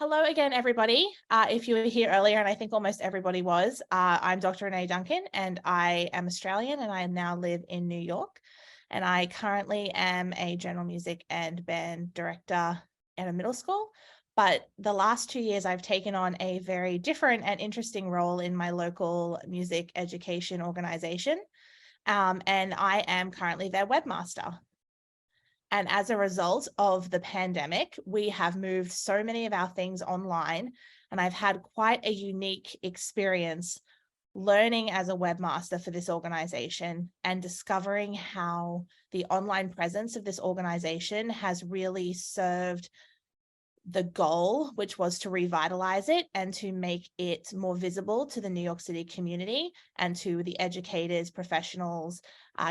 Hello again, everybody. If you were here earlier, and I think almost everybody was, I'm Dr. Renée Duncan, and I am Australian, and I now live in New York. And I currently am a general music and band director at a middle school. But the last 2 years, I've taken on a very different and interesting role in my local music education organization. And I am currently their webmaster. And as a result of the pandemic, we have moved so many of our things online. And I've had quite a unique experience learning as a webmaster for this organization and discovering how the online presence of this organization has really served the goal, which was to revitalize it and to make it more visible to the New York City community and to the educators, professionals,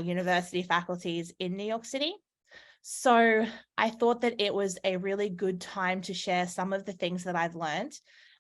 university faculties in New York City. So I thought that it was a really good time to share some of the things that I've learned.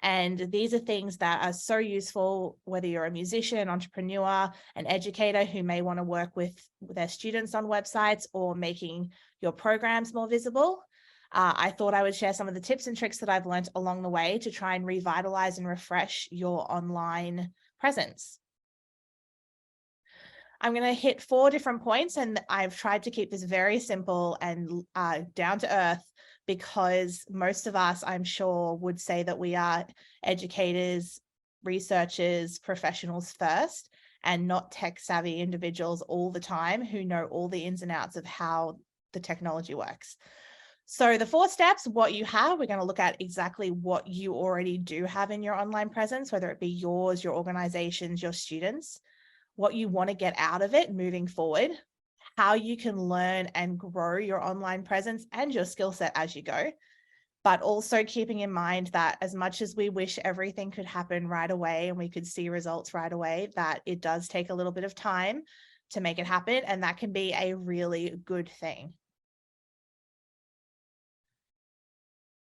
And these are things that are so useful, whether you're a musician, entrepreneur, an educator who may want to work with their students on websites or making your programs more visible. I thought I would share some of the tips and tricks that I've learned along the way to try and revitalize and refresh your online presence. I'm going to hit 4 different points, and I've tried to keep this very simple and down to earth because most of us, I'm sure, would say that we are educators, researchers, professionals first, and not tech-savvy individuals all the time who know all the ins and outs of how the technology works. So the 4 steps, what you have, we're going to look at exactly what you already do have in your online presence, whether it be yours, your organizations, your students, what you want to get out of it moving forward, how you can learn and grow your online presence and your skill set as you go, but also keeping in mind that as much as we wish everything could happen right away and we could see results right away, that it does take a little bit of time to make it happen, and that can be a really good thing.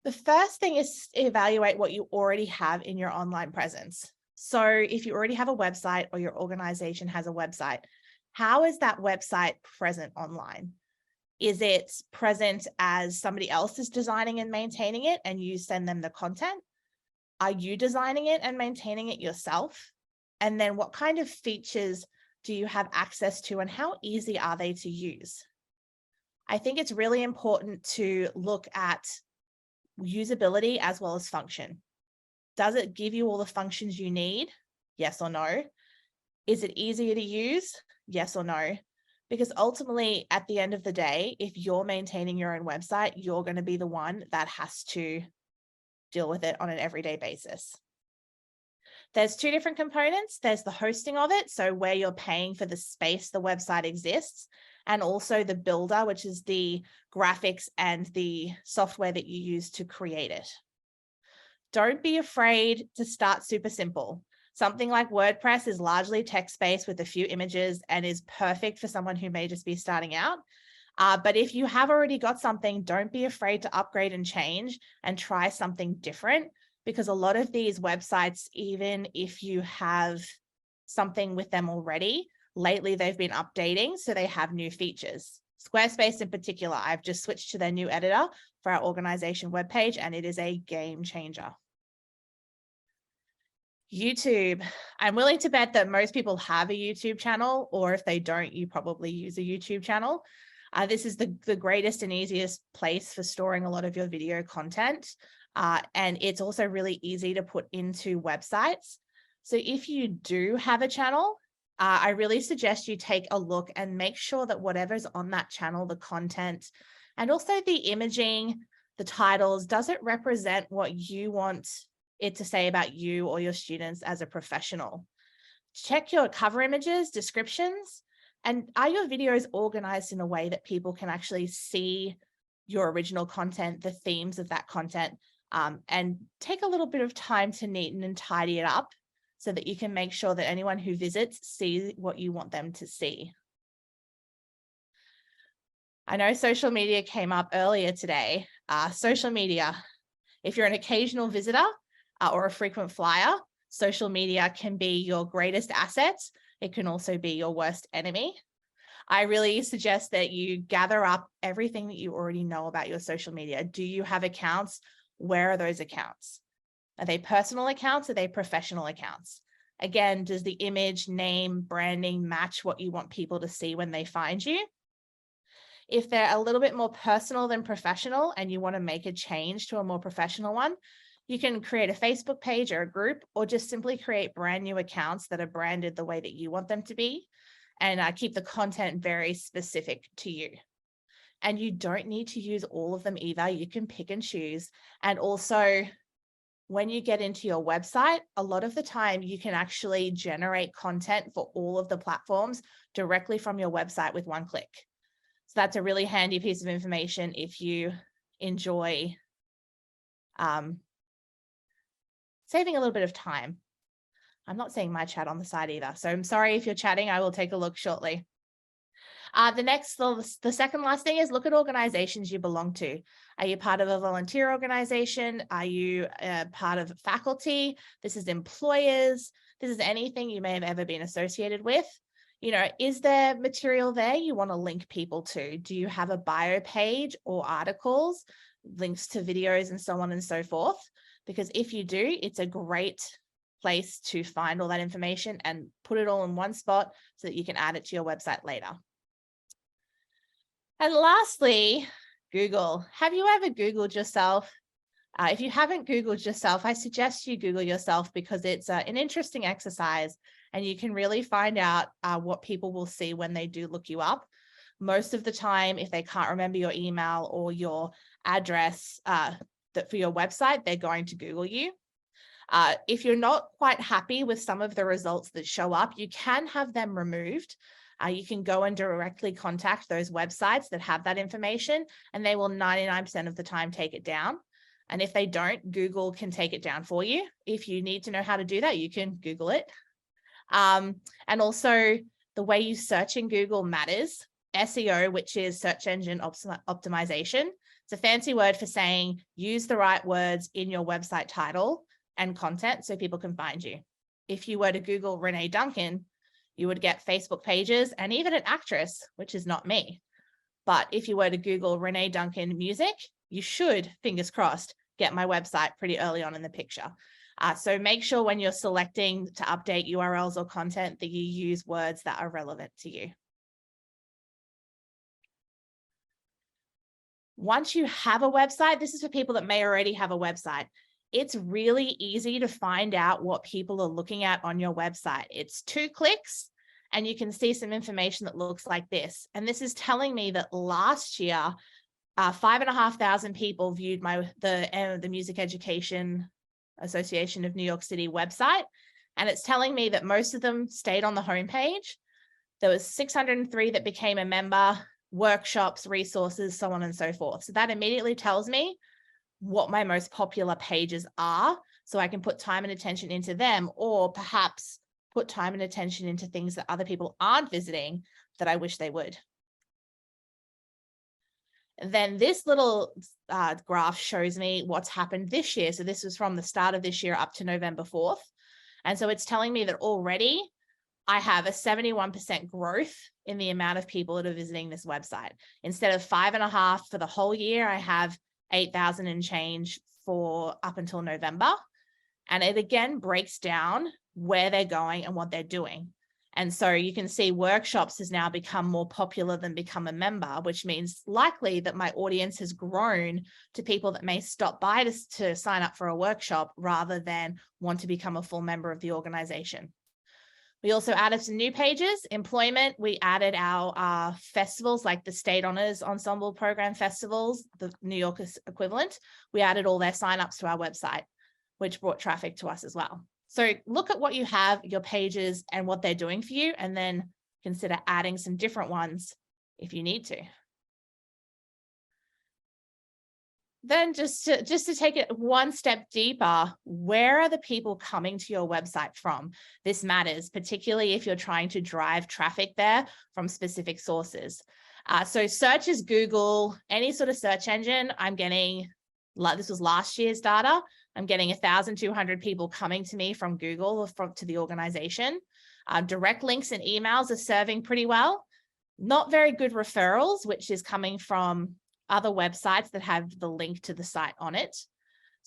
The first thing is evaluate what you already have in your online presence. So if you already have a website or your organization has a website, how is that website present online? Is it present as somebody else is designing and maintaining it and you send them the content? Are you designing it and maintaining it yourself? And then what kind of features do you have access to and how easy are they to use? I think it's really important to look at usability as well as function. Does it give you all the functions you need? Yes or no? Is it easier to use? Yes or no? Because ultimately, at the end of the day, if you're maintaining your own website, you're going to be the one that has to deal with it on an everyday basis. There's 2 different components. There's the hosting of it, so where you're paying for the space the website exists, and also the builder, which is the graphics and the software that you use to create it. Don't be afraid to start super simple. Something like WordPress is largely text-based with a few images and is perfect for someone who may just be starting out. But if you have already got something, don't be afraid to upgrade and change and try something different, because a lot of these websites, even if you have something with them already, lately they've been updating, so they have new features. Squarespace in particular, I've just switched to their new editor for our organization webpage, and it is a game changer. YouTube. I'm willing to bet that most people have a YouTube channel, or if they don't, you probably use a YouTube channel. This is the greatest and easiest place for storing a lot of your video content. And it's also really easy to put into websites. So if you do have a channel, I really suggest you take a look and make sure that whatever's on that channel, the content, and also the imaging, the titles, does it represent what you want it to say about you or your students as a professional? Check your cover images, descriptions, and are your videos organized in a way that people can actually see your original content, the themes of that content, and take a little bit of time to neaten and tidy it up so that you can make sure that anyone who visits sees what you want them to see. I know social media came up earlier today. Social media, if you're an occasional visitor or a frequent flyer, social media can be your greatest asset. It can also be your worst enemy. I really suggest that you gather up everything that you already know about your social media. Do you have accounts where are those accounts? Are they personal accounts? Are they professional accounts? Again, does the image, name, branding match what you want people to see when they find you? If they're a little bit more personal than professional and you want to make a change to a more professional one, you can create a Facebook page or a group, or just simply create brand new accounts that are branded the way that you want them to be, and keep the content very specific to you. And you don't need to use all of them either. You can pick and choose. And also, when you get into your website, a lot of the time you can actually generate content for all of the platforms directly from your website with one click. So that's a really handy piece of information if you enjoy saving a little bit of time. I'm not seeing my chat on the side either, so I'm sorry if you're chatting. I will take a look shortly. The second last thing is look at organizations you belong to. Are you part of a volunteer organization? Are you part of faculty? This is employers. This is anything you may have ever been associated with. You know, is there material there you want to link people to? Do you have a bio page or articles, links to videos and so on and so forth? Because if you do, it's a great place to find all that information and put it all in one spot so that you can add it to your website later. And lastly, Google. Have you ever Googled yourself? If you haven't Googled yourself, I suggest you Google yourself, because it's an interesting exercise and you can really find out what people will see when they do look you up. Most of the time, if they can't remember your email or your address for your website, they're going to Google you. If you're not quite happy with some of the results that show up, you can have them removed. You can go and directly contact those websites that have that information, and they will 99% of the time take it down. And if they don't, Google can take it down for you. If you need to know how to do that, you can Google it. And also, the way you search in Google matters. SEO, which is search engine optimization. It's a fancy word for saying use the right words in your website title and content so people can find you. If you were to Google Renée Duncan, you would get Facebook pages and even an actress, which is not me. But if you were to Google Renée Duncan music, you should, fingers crossed, get my website pretty early on in the picture. So make sure when you're selecting to update URLs or content that you use words that are relevant to you. Once you have a website, this is for people that may already have a website. It's really easy to find out what people are looking at on your website. It's 2 clicks and you can see some information that looks like this. And this is telling me that last year, 5,500 people viewed the Music Education Association of New York City website. And it's telling me that most of them stayed on the homepage. There was 603 that became a member, workshops, resources, so on and so forth. So that immediately tells me what my most popular pages are, so I can put time and attention into them, or perhaps put time and attention into things that other people aren't visiting that I wish they would. And then this little graph shows me what's happened this year. So this was from the start of this year up to November 4th. And so it's telling me that already I have a 71% growth in the amount of people that are visiting this website. Instead of 5.5 for the whole year, I have 8,000 and change for up until November. And it again breaks down where they're going and what they're doing. And so you can see workshops has now become more popular than become a member, which means likely that my audience has grown to people that may stop by to sign up for a workshop rather than want to become a full member of the organization. We also added some new pages. Employment, we added our festivals like the State Honors Ensemble Program festivals, the New York equivalent. We added all their signups to our website, which brought traffic to us as well. So look at what you have, your pages, and what they're doing for you, and then consider adding some different ones if you need to. Then just to take it one step deeper, where are the people coming to your website from? This matters, particularly if you're trying to drive traffic there from specific sources. So search is Google, any sort of search engine. I'm getting, this was last year's data, I'm getting 1,200 people coming to me from Google or to the organization. Direct links and emails are serving pretty well. Not very good referrals, which is coming from other websites that have the link to the site on it.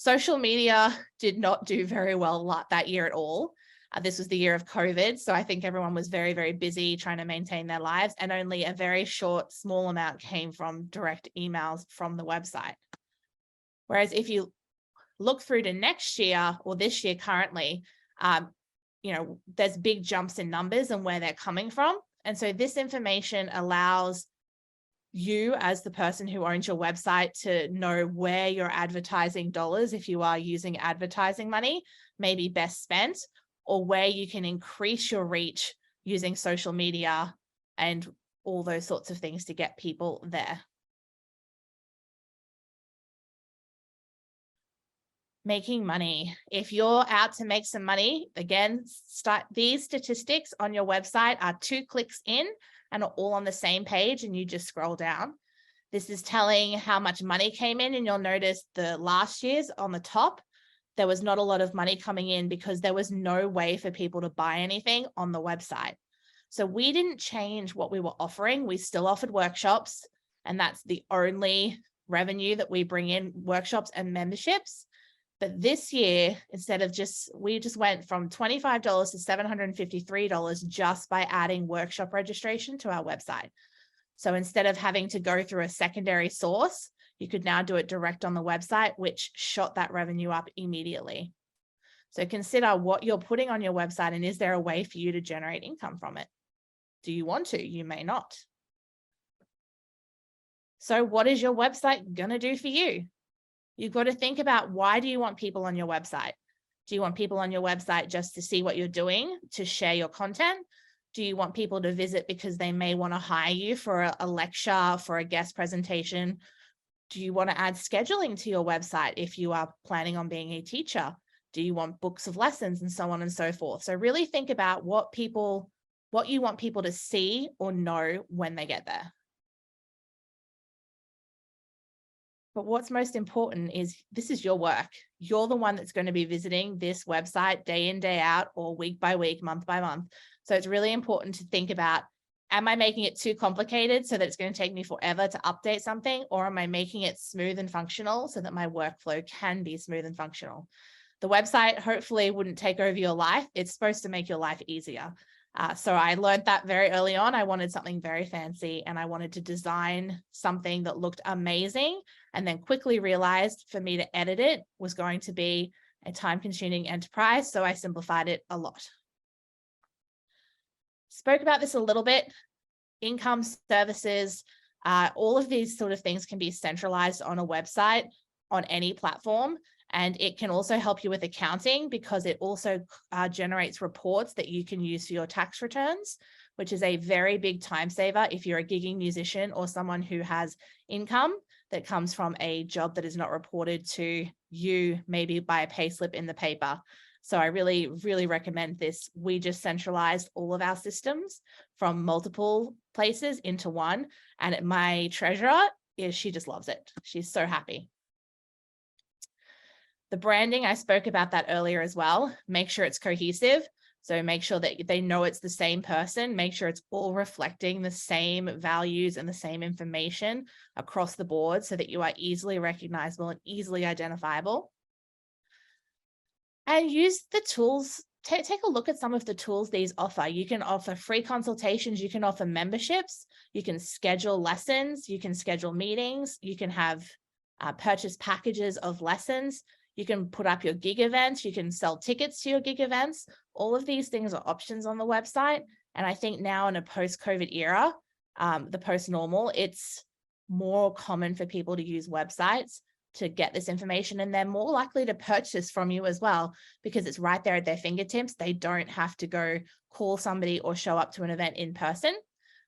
Social media did not do very well that year at all. This was the year of COVID. So I think everyone was very, very busy trying to maintain their lives, and only a very short, small amount came from direct emails from the website. Whereas if you look through to next year or this year currently, there's big jumps in numbers and where they're coming from. And so this information allows you as the person who owns your website to know where your advertising dollars, if you are using advertising money, may be best spent, or where you can increase your reach using social media and all those sorts of things to get people there. Making money. If you're out to make some money, again, these statistics on your website are 2 clicks in and are all on the same page, and you just scroll down. This is telling how much money came in, and you'll notice the last year's on the top, there was not a lot of money coming in because there was no way for people to buy anything on the website. So we didn't change what we were offering. We still offered workshops, and that's the only revenue that we bring in, workshops and memberships. But this year, we just went from $25 to $753 just by adding workshop registration to our website. So instead of having to go through a secondary source, you could now do it direct on the website, which shot that revenue up immediately. So consider what you're putting on your website, and is there a way for you to generate income from it? Do you want to? You may not. So what is your website going to do for you? You've got to think about, why do you want people on your website? Do you want people on your website just to see what you're doing, to share your content? Do you want people to visit because they may want to hire you for a lecture, for a guest presentation? Do you want to add scheduling to your website if you are planning on being a teacher? Do you want books of lessons, and so on and so forth? So really think about what you want people to see or know when they get there. But what's most important is, this is your work. You're the one that's going to be visiting this website day in, day out, or week by week, month by month. So it's really important to think about, am I making it too complicated so that it's going to take me forever to update something? Or am I making it smooth and functional so that my workflow can be smooth and functional? The website hopefully wouldn't take over your life. It's supposed to make your life easier. So I learned that very early on. I wanted something very fancy, and I wanted to design something that looked amazing, and then quickly realized for me to edit it was going to be a time-consuming enterprise. So I simplified it a lot. Spoke about this a little bit. Income, services, all of these sort of things can be centralized on a website on any platform. And it can also help you with accounting, because it also generates reports that you can use for your tax returns, which is a very big time saver if you're a gigging musician or someone who has income that comes from a job that is not reported to you, maybe by a payslip in the paper. So I really, really recommend this. We just centralized all of our systems from multiple places into one. And my treasurer, she just loves it. She's so happy. The branding, I spoke about that earlier as well. Make sure it's cohesive. So make sure that they know it's the same person. Make sure it's all reflecting the same values and the same information across the board, so that you are easily recognizable and easily identifiable. And use the tools. Take a look at some of the tools these offer. You can offer free consultations. You can offer memberships. You can schedule lessons. You can schedule meetings. You can have purchase packages of lessons. You can put up your gig events. You can sell tickets to your gig events. All of these things are options on the website. And I think now in a post-COVID era, the post-normal, it's more common for people to use websites to get this information, and they're more likely to purchase from you as well, because it's right there at their fingertips. They don't have to go call somebody or show up to an event in person.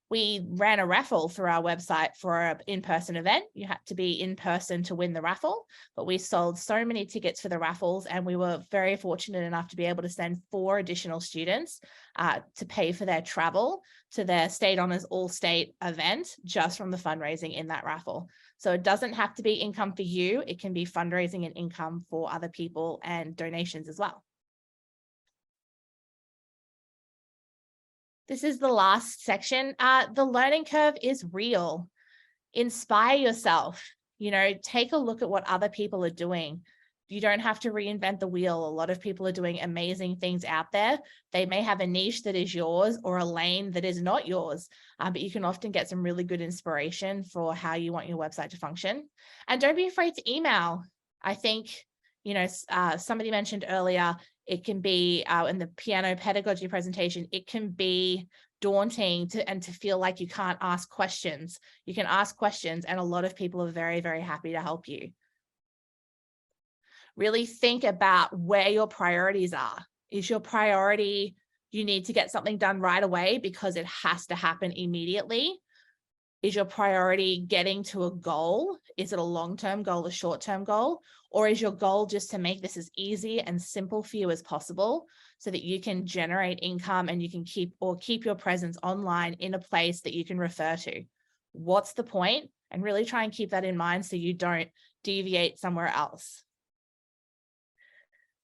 We ran a raffle through our website for an in-person event. You had to be in person to win the raffle, but we sold so many tickets for the raffles, and we were very fortunate enough to be able to send 4 additional students to pay for their travel to their State Honors All-State event just from the fundraising in that raffle. So it doesn't have to be income for you. It can be fundraising and income for other people, and donations as well. This is the last section. The learning curve is real. Inspire yourself. Take a look at what other people are doing. You don't have to reinvent the wheel. A lot of people are doing amazing things out there. They may have a niche that is yours or a lane that is not yours, but you can often get some really good inspiration for how you want your website to function. And don't be afraid to email. I think, somebody mentioned earlier, it can be in the piano pedagogy presentation, it can be daunting to feel like you can't ask questions. You can ask questions, and a lot of people are very, very happy to help you. Really think about where your priorities are. Is your priority you need to get something done right away because it has to happen immediately? Is your priority getting to a goal? Is it a long-term goal, a short-term goal? Or is your goal just to make this as easy and simple for you as possible so that you can generate income and you can keep your presence online in a place that you can refer to? What's the point? And really try and keep that in mind so you don't deviate somewhere else.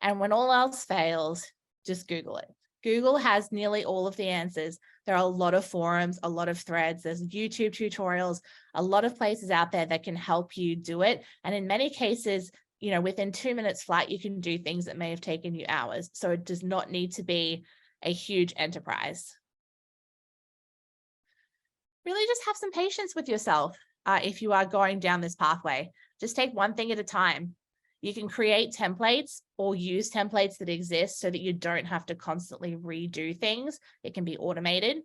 And when all else fails, just Google it. Google has nearly all of the answers. There are a lot of forums, a lot of threads, there's YouTube tutorials, a lot of places out there that can help you do it. And in many cases, within 2 minutes flat, you can do things that may have taken you hours. So it does not need to be a huge enterprise. Really just have some patience with yourself if you are going down this pathway. Just take one thing at a time. You can create templates or use templates that exist so that you don't have to constantly redo things. It can be automated.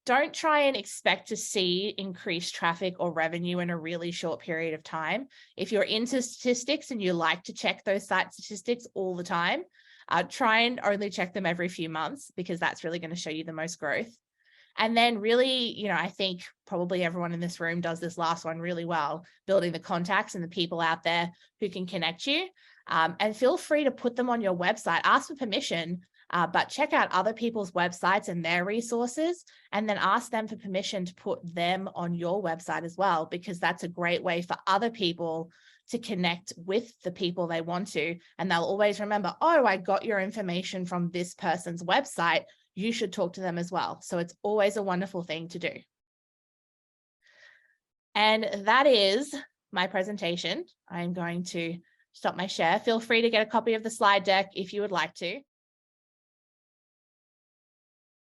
Don't try and expect to see increased traffic or revenue in a really short period of time. If you're into statistics and you like to check those site statistics all the time, try and only check them every few months because that's really going to show you the most growth. And then really, I think probably everyone in this room does this last one really well, building the contacts and the people out there who can connect you. And feel free to put them on your website, ask for permission, but check out other people's websites and their resources, and then ask them for permission to put them on your website as well, because that's a great way for other people to connect with the people they want to. And they'll always remember, oh, I got your information from this person's website. You should talk to them as well. So it's always a wonderful thing to do. And that is my presentation. I'm going to stop my share. Feel free to get a copy of the slide deck if you would like to.